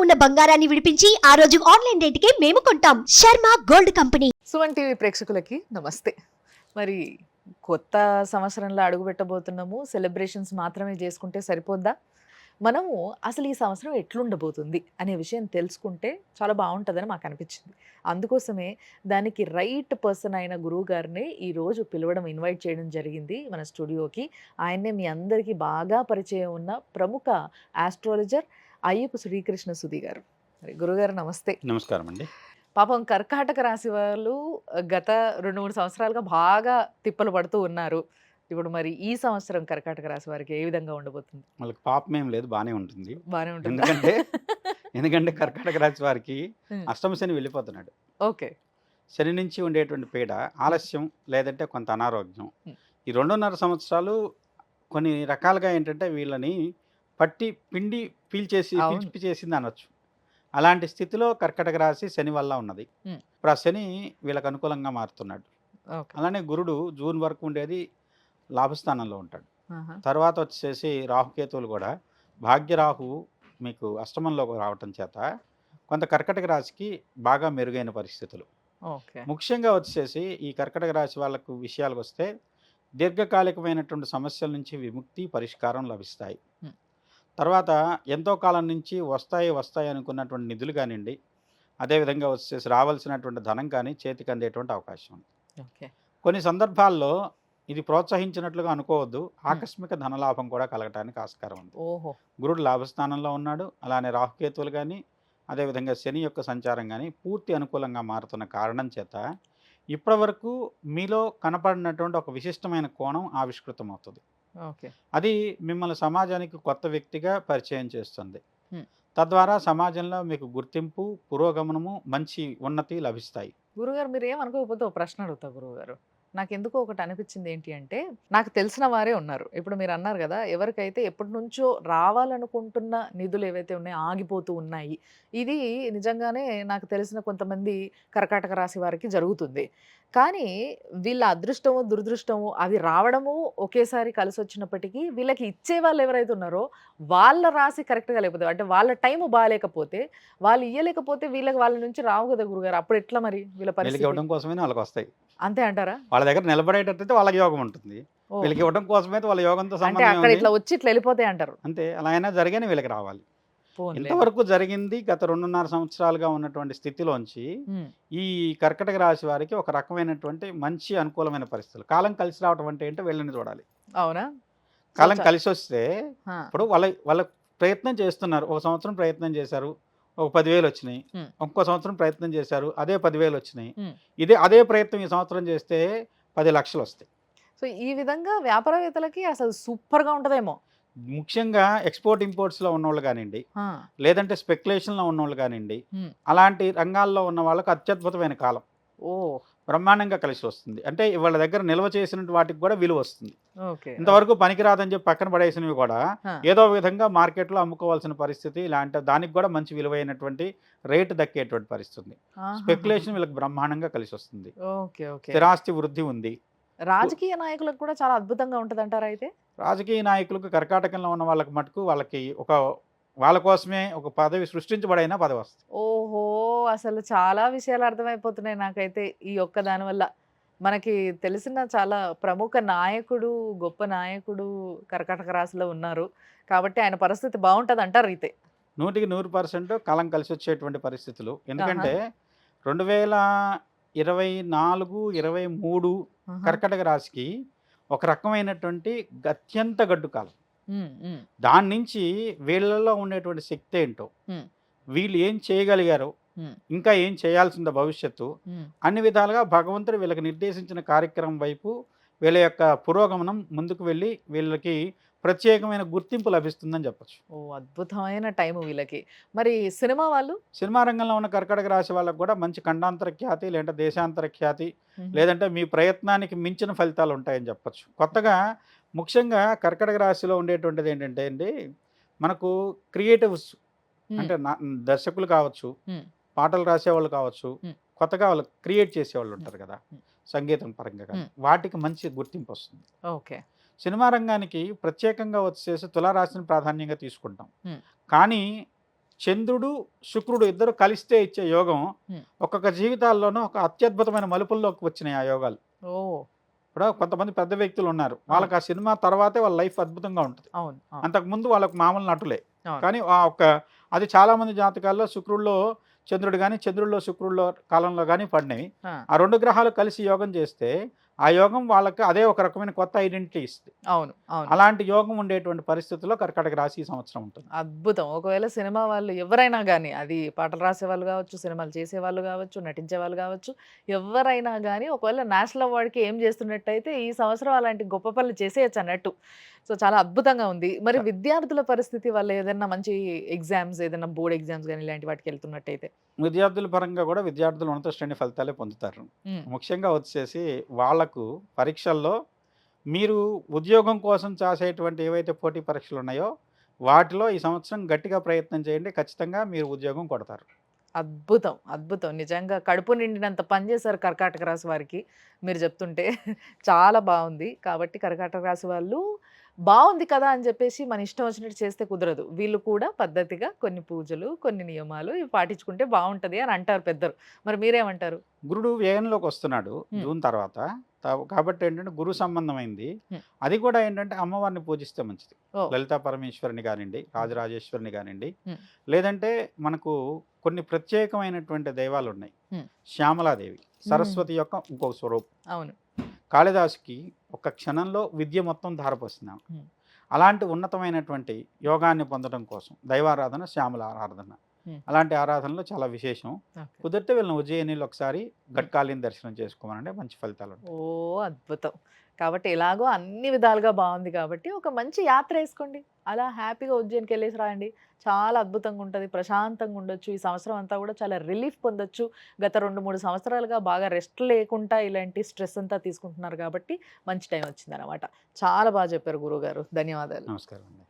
ఉన్న బంగారాన్ని విడిపించి ఆ రోజు ఆన్లైన్ రేటుకే మేము కొంటాం. Sharma gold company. Suman TV ప్రేక్షకులకి నమస్తే. మరి కొత్త సంవత్సరంలో అడుగుపెట్టబోతున్నాము. సెలబ్రేషన్స్ మాత్రమే చేసుకుంటే సరిపోద్దా? మనము అసలు ఈ సంవత్సరం ఎట్లుండబోతుంది అనే విషయం తెలుసుకుంటే చాలా బాగుంటుందని మాకు అనిపించింది. అందుకోసమే దానికి రైట్ పర్సన్ అయిన గురువు గారిని ఈరోజు పిలవడం, ఇన్వైట్ చేయడం జరిగింది మన స్టూడియోకి. ఆయన్నే మీ అందరికీ బాగా పరిచయం ఉన్న ప్రముఖ ఆస్ట్రాలజర్ అయ్యపు శ్రీకృష్ణ సుధీ గారు. మరి గురుగారు నమస్తే. నమస్కారం అండి. పాపం కర్కాటక రాశి వాళ్ళు గత 2, 3 సంవత్సరాలుగా బాగా తిప్పలు పడుతూ ఉన్నారు. ఇప్పుడు మరి ఈ సంవత్సరం కర్కాటక రాశి వారికి ఏ విధంగా ఉండబోతుంది? వాళ్ళకి పాపమేం లేదు, బానే ఉంటుంది. బానే ఉంటుందా? ఎందుకంటే ఎందుకంటే కర్కాటక రాశి వారికి హ్మ్. అష్టమ శని వెళ్ళిపోతున్నాడు. ఓకే. శని నుంచి ఉండేటువంటి పీడ, ఆలస్యం లేదంటే కొంత అనారోగ్యం. హ్మ్. ఈ 2.5 సంవత్సరాలు కొన్ని రకాలుగా ఏంటంటే వీళ్ళని పట్టి పిండి అవును. పిలిచేసింది అనొచ్చు. అలాంటి స్థితిలో కర్కాటక రాశి శని వల్ల ఉన్నది. హ్మ్. ఇప్పుడు ఆ శని వీళ్ళకి అనుకూలంగా మారుతున్నాడు. ఓకే. అలానే గురుడు జూన్ వరకు ఉండేది లాభస్థానంలో ఉంటాడు. ఆహా! తర్వాత వచ్చేసి రాహుకేతువులు కూడా భాగ్యరాహువు మీకు అష్టమంలోకి రావటం చేత కొంత కర్కటక రాశికి బాగా మెరుగైన పరిస్థితులు. ఓకే. ముఖ్యంగా వచ్చేసి ఈ కర్కటక రాశి వాళ్ళకు విషయాలకు వస్తే దీర్ఘకాలికమైనటువంటి సమస్యల నుంచి విముక్తి, పరిష్కారం లభిస్తాయి. హ్మ్. తర్వాత ఎంతో కాలం నుంచి వస్తాయి అనుకున్నటువంటి నిధులు కానివ్వండి, అదేవిధంగా వచ్చేసి రావాల్సినటువంటి ధనం కానీ చేతికి అందేటువంటి అవకాశం ఉంది. ఓకే. కొన్ని సందర్భాల్లో ఇది ప్రోత్సహించినట్లుగా అనుకోవద్దు, హ్మ్. ఆకస్మిక ధనలాభం కూడా కలగటానికి ఆస్కారం ఉంది. ఓహో! గురుడు లాభస్థానంలో ఉన్నాడు. అలానే రాహుకేతువులు కానీ, అదేవిధంగా శని యొక్క సంచారం కానీ పూర్తి అనుకూలంగా మారుతున్న కారణం చేత ఇప్పటివరకు మీలో కనపడినటువంటి ఒక విశిష్టమైన కోణం ఆవిష్కృతమవుతుంది. ఓకే. అది మిమ్మల్ని సమాజానికి కొత్త వ్యక్తిగా పరిచయం చేస్తుంది. హ్మ్. తద్వారా సమాజంలో మీకు గుర్తింపు, పురోగమనము, మంచి ఉన్నతి లభిస్తాయి. గురుగారు మీరేమనుకోకపోతే ఒక ప్రశ్న అడుగుతా గురువుగారు. నాకెందుకో ఒకటి అనిపించింది ఏంటి అంటే, నాకు తెలిసిన వారే ఉన్నారు. ఇప్పుడు మీరు అన్నారు గదా! ఎవరికైతే ఎప్పటినుంచో రావాలనుకుంటున్న నిధులు ఏవైతే ఉన్నాయో ఆగిపోతూ ఉన్నాయి. ఇది నిజంగానే నాకు తెలిసిన కొంతమంది కర్కాటక రాశి వారికి జరుగుతుంది. కానీ వీళ్ళ అదృష్టమో, దురదృష్టమో అవి రావడము ఒకేసారి కలిసొచ్చినప్పటికీ వీళ్ళకి ఇచ్చేవాళ్ళు ఎవరైతే ఉన్నారో వాళ్ళ రాశి కరెక్ట్‌గా లేకపోతే అంటే వాళ్ళ టైము బాలేకపోతే, వాళ్ళు ఇయ్యలేకపోతే వీళ్ళకి వాళ్ళ నుంచి రావు గదా గురుగారు! అప్పుడు ఎట్లా మరి వీళ్ళ వీళ్ళకి పరిస్థితి? ఇవ్వడం కోసమే వాళ్ళకి వస్తాయి. అంతే అంటారా? వాళ్ళ దగ్గర నిలబడేటట్టయితే వాళ్ళకి యోగం ఉంటుంది. ఓహ్! వీళ్ళకి ఇవ్వడం కోసమైతే వాళ్ళ యోగంతో అంటే సంబంధం అక్కడ ఏముంది? ఇట్లా వచ్చి ఇట్లా ఎళ్ళిపోతాయి అంటారు. అంతే, అలా అయినా జరిగానే వీళ్ళకి రావాలి. పోనీలెండి. ఇంతవరకు జరిగింది గత 2.5 సంవత్సరాలుగా ఉన్నటువంటి స్థితిలోంచి హ్మ్. ఈ కర్కటక రాశి వారికి ఒక రకమైనటువంటి మంచి అనుకూలమైన పరిస్థితులు. కాలం కలిసి రావటం అంటే ఏంటో వీళ్ళని చూడాలి. అవునా? సో కాలం చ కలిసొస్తే ఆ! ఇప్పుడు వాళ్ళ ప్రయత్నం చేస్తున్నారు. ఒక సంవత్సరం ప్రయత్నం చేశారు. ఒక 10,000 వచ్చినాయి. హ్మ్. ఇంకో సంవత్సరం ప్రయత్నం చేశారు. అదే 10,000 వచ్చినాయి. హ్మ్. అదే ప్రయత్నం ఈ సంవత్సరం చేస్తే 10,00,000 వస్తాయి. సో ఈ విధంగా వ్యాపారవేత్తలకి అసలు సూపర్‌గా ఉంటదేమో. ముఖ్యంగా ఎక్స్‌పోర్ట్, ఇంపోర్ట్స్‌లో ఉన్నోళ్ళు కానివ్వండి, ఆ! లేదంటే స్పెక్యులేషన్‌లో ఉన్నోళ్ళు కానివ్వండి, హ్మ్. అలాంటి రంగాల్లో ఉన్న వాళ్ళకి అత్యద్భుతమైన కాలం. ఓహ్! బ్రహ్మాండంగా కలిసి వస్తుంది. అంటే వాళ్ళ దగ్గర నిల్వ చేసిన వాటికి కూడా విలువ వస్తుంది. ఓకే. ఇంతవరకు పనికిరాదని చెప్పి పక్కన పడేసినవి కూడా ఆ! ఏదో విధంగా మార్కెట్‌లో అమ్ముకోవాల్సిన పరిస్థితి, ఇలాంటి దానికి కూడా మంచి విలువైనటువంటి రేటు దక్కేటువంటి పరిస్థితి ఉంది. ఆహాహాహా! స్పెక్యులేషన్ వీళ్ళకి బ్రహ్మాండంగా కలిసి వస్తుంది. ఓకే. ఓకే. స్థిరాస్తి వృద్ధి ఉంది. పు రాజకీయ నాయకులకు కూడా చాలా అద్భుతంగా ఉంటదంటారా అయితే? రాజకీయ నాయకులకు కర్కాటకంలో ఉన్న వాళ్ళకి మటుకు వాళ్ళకి వాళ్ళ కోసమే ఒక పదవి సృష్టించబడైనా పదవొస్తది. ఓహో! అసలు చాలా విషయాలు అర్థమైపోతున్నాయి నాకైతే ఈ ఒక్క దాని వల్ల. మనకి తెలిసిన చాలా ప్రముఖ నాయకుడు, గొప్ప నాయకుడు కర్కాటక రాశిలో ఉన్నారు. కాబట్టి ఆయన పరిస్థితి బావుంటదంటారు అయితే. 100కి 100% కాలం కలిసొచ్చేటువంటి పరిస్థితులు. ఆహా! ఎందుకంటే 2024, 23 ఆహా! కర్కటక రాశికి ఒక రకమైనటువంటి అత్యంత గడ్డు కాలం. హ్మ్. హ్మ్. దాని నుంచి వీళ్ళలో ఉండేటువంటి శక్తి ఏంటో, హ్మ్. వీళ్ళు ఏం చేయగలిగారో, హ్మ్. ఇంకా ఏం చేయాల్సిందో భవిష్యత్తు, హ్మ్. అన్ని విధాలుగా భగవంతుడు వీళ్ళకి నిర్దేశించిన కార్యక్రమం వైపు వీళ్ళ యొక్క పురోగమనం ముందుకు వెళ్ళి వీళ్ళకి ప్రత్యేకమైన గుర్తింపు లభిస్తుందని చెప్పొచ్చు. ఓహ్! అద్భుతమైన టైము వీళ్ళకి. మరి సినిమా వాళ్ళు? సినిమా రంగంలో ఉన్న కర్కాటక రాశి వాళ్ళకి కూడా మంచి ఖండాంతర ఖ్యాతి, లేదంటే దేశాంతర ఖ్యాతి, హుహు. లేదంటే మీ ప్రయత్నానికి మించిన ఫలితాలు ఉంటాయని చెప్పొచ్చు. కొత్తగా ముఖ్యంగా కర్కాటక రాశిలో ఉండేటువంటిది ఏంటంటే అండి, మనకు క్రియేటివ్స్ హ్మ్. అంటే దర్శకులు కావచ్చు, హ్మ్. పాటలు రాసేవాళ్ళు కావచ్చు, హ్మ్. కొత్తగా వాళ్ళు క్రియేట్ చేసేవాళ్ళు హ్మ్. ఉంటారు కదా! హ్మ్. సంగీతం పరంగా కానీ, హ్మ్. వాటికి మంచి గుర్తింపు వస్తుంది. ఓకే. సినిమా రంగానికి ప్రత్యేకంగా వచ్చేసి తులారాశిని ప్రాధాన్యంగా తీసుకుంటాం. హ్మ్. కానీ చంద్రుడు శుక్రుడు ఇద్దరు కలిస్తే ఇచ్చే యోగం హ్మ్. ఒక్కొక్క జీవితాల్లోనూ ఒక అత్యద్భుతమైన మలుపుల్లోకి వచ్చినాయి ఆ యోగాలు. ఓ ఇప్పుడు కొంతమంది పెద్ద వ్యక్తులు ఉన్నారు, వాళ్ళకి ఆ సినిమా తర్వాతే వాళ్ళ లైఫ్ అద్భుతంగా ఉంటుంది. అవును అవును అంతకుముందు వాళ్ళకు మామూలు నటులే. అవును కానీ ఆ ఒక్క అది చాలామంది జాతకాల్లో శుక్రుడిలో చంద్రుడు కానీ చంద్రుడిలో శుక్రుడిలో కాలంలో కానీ పడినవి. ఆ, ఆ రెండు గ్రహాలు కలిసి యోగం చేస్తే ఆ యోగం వాళ్ళకి అదే ఒక రకమైన కొత్త ఐడెంటిటీ ఇస్తుంది. అవును అవును అలాంటి యోగం ఉండేటువంటి పరిస్థితుల్లో కర్కాటక రాశి ఈ సంవత్సరం ఉంటుంది. అద్భుతం. ఒకవేళ సినిమా వాళ్ళు ఎవరైనా గానీ, అది పాటలు రాసేవాళ్ళు గావచ్చు, సినిమాలు చేసేవాళ్ళు గావచ్చు, నటించేవాళ్ళు గావచ్చు, ఎవ్వరైనా గానీ ఒకవేళ నేషనల్ అవార్డ్‌కి ఎయిమ్ చేస్తున్నట్టయితే ఈ సంవత్సరం అలాంటి గొప్ప పనులు చేసేయొచ్చన్నట్టు. సో, చాలా అద్భుతంగా ఉంది. మరి విద్యార్థుల పరిస్థితి వాళ్ళు ఏదన్నా మంచి ఎగ్జామ్స్ ఏదన్నా బోర్డ్ ఎగ్జామ్స్ గానీ ఇలాంటి వాటికెళ్తున్నట్టయితే? విద్యార్థుల పరంగా కూడా విద్యార్థులు ఉన్నత శ్రేణి ఫలితాలే పొందుతారు. హ్మ్. ముఖ్యంగా వచ్చేసి వాళ్లకు పరీక్షల్లో మీరు ఉద్యోగం కోసం చేసేటువంటి ఏవైతే పోటీ పరీక్షలు ఉన్నాయో వాటిలో ఈ సంవత్సరం గట్టిగా ప్రయత్నం చేయండి. ఖచ్చితంగా మీరు ఉద్యోగం కొడతారు. అద్భుతం. అద్భుతం. నిజంగా కడుపు నిండినంత పని చేశారు కర్కాటక రాశి వారికి. మీరు చెప్తుంటే చాలా బావుంది. కాబట్టి కర్కాటక రాశి వాళ్ళు బావుంది కదా! అని చెప్పేసి మన ఇష్టం వచ్చినట్టు చేస్తే కుదరదు. వీళ్ళు కూడా పద్ధతిగా కొన్ని పూజలు, కొన్ని నియమాలు ఇవి పాటించుకుంటే బావుంటది అని అంటారు పెద్దలు. మరి మీరేమంటారు? గురుడు వ్యయంలోకి వస్తున్నాడు హ్మ్. జూన్ తర్వాత. కాబట్టి ఏంటంటే గురు సంబంధమైంది. హ్మ్. అది కూడా ఏంటంటే అమ్మవారిని పూజిస్తే మంచిది. ఓహ్! లలితా పరమేశ్వరిని కానివ్వండి, రాజరాజేశ్వరిని కానివ్వండి, హ్మ్. లేదంటే మనకు కొన్ని ప్రత్యేకమైనటువంటి దైవాలు ఉన్నాయి. హ్మ్. శ్యామలాదేవి హ్మ్. సరస్వతి యొక్క ఇంకొక స్వరూపం. అవును. కాళిదాసుకి ఒక క్షణంలో విద్య మొత్తం ధారపోస్తున్నాం. హ్మ్. అలాంటి ఉన్నతమైనటువంటి యోగాన్ని పొందడం కోసం దైవారాధన, శ్యామల ఆరాధన. హ్మ్. అలాంటి ఆరాధనలు చాలా విశేషం. ఓకే. కుదిరితే వీళ్ళని ఉజ్జయినిలో ఒకసారి గట్కాళీని దర్శనం చేసుకోమనండి, మంచి ఫలితాలు ఉంటాయి. ఓహ్! అద్భుతం. కాబట్టి ఎలాగో అన్ని విధాలుగా బావుంది కాబట్టి ఒక మంచి యాత్ర ఏసుకోండి. అలా హ్యాపీగా ఉజ్జయినికెళ్ళేసి రాండి. చాలా అద్భుతంగా ఉంటది. ప్రశాంతంగా ఉండొచ్చు. ఈ సంవత్సరం అంతా కూడా చాలా రిలీఫ్ పొందొచ్చు. గత 2, 3 సంవత్సరాలుగా బాగా రెస్ట్ లేకుండా ఇలాంటి స్ట్రెస్ అంతా తీసుకుంటున్నారు కాబట్టి మంచి టైం వచ్చిందనమాట. చాలా బాగా చెప్పారు గురువుగారు. ధన్యవాదాలు. నమస్కారం అండి.